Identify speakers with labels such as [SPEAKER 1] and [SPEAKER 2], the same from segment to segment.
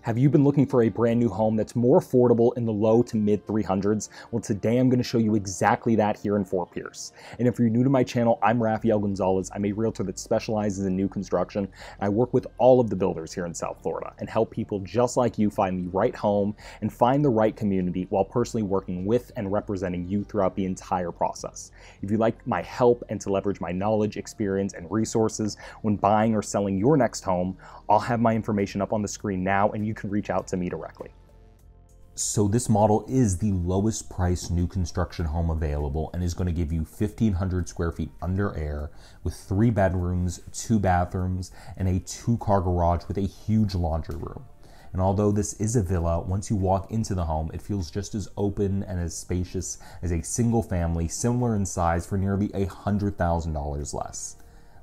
[SPEAKER 1] Have you been looking for a brand new home that's more affordable in the low to mid 300s? Well, today I'm going to show you exactly that here in Fort Pierce. And if you're new to my channel, I'm Raphael Gonzalez. I'm a realtor that specializes in new construction. And I work with all of the builders here in South Florida and help people just like you find the right home and find the right community while personally working with and representing you throughout the entire process. If you'd like my help and to leverage my knowledge, experience, and resources when buying or selling your next home, I'll have my information up on the screen now and you can reach out to me directly. So this model is the lowest price new construction home available and is going to give you 1,500 square feet under air with 3 bedrooms, 2 bathrooms, and a 2-car garage with a huge laundry room. And although this is a villa, once you walk into the home, it feels just as open and as spacious as a single family, similar in size for nearly $100,000 less.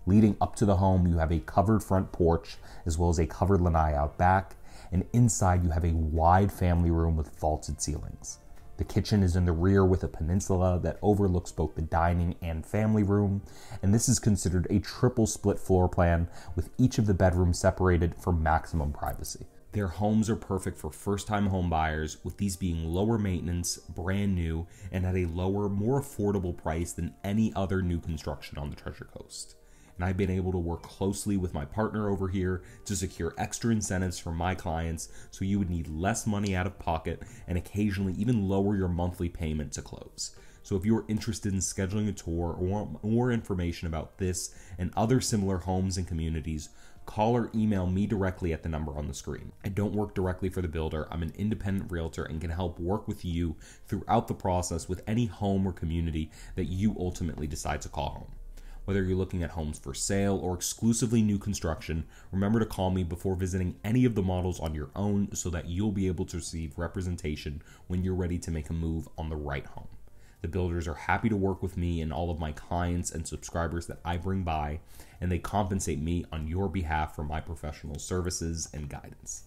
[SPEAKER 1] Leading up to the home, you have a covered front porch as well as a covered lanai out back. And inside you have a wide family room with vaulted ceilings. The kitchen is in the rear with a peninsula that overlooks both the dining and family room, and this is considered a triple split floor plan with each of the bedrooms separated for maximum privacy. Their homes are perfect for first-time home buyers, with these being lower maintenance, brand new, and at a lower, more affordable price than any other new construction on the Treasure Coast. And I've been able to work closely with my partner over here to secure extra incentives for my clients so you would need less money out of pocket and occasionally even lower your monthly payment to close. So if you're interested in scheduling a tour or want more information about this and other similar homes and communities, call or email me directly at the number on the screen. I don't work directly for the builder. I'm an independent realtor and can help work with you throughout the process with any home or community that you ultimately decide to call home. Whether you're looking at homes for sale or exclusively new construction, remember to call me before visiting any of the models on your own so that you'll be able to receive representation when you're ready to make a move on the right home. The builders are happy to work with me and all of my clients and subscribers that I bring by, and they compensate me on your behalf for my professional services and guidance.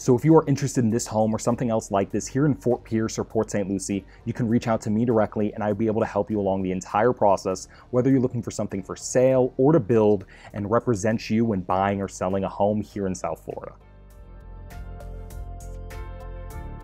[SPEAKER 1] So if you are interested in this home or something else like this here in Fort Pierce or Port St. Lucie, you can reach out to me directly and I'll be able to help you along the entire process, whether you're looking for something for sale or to build, and represent you when buying or selling a home here in South Florida.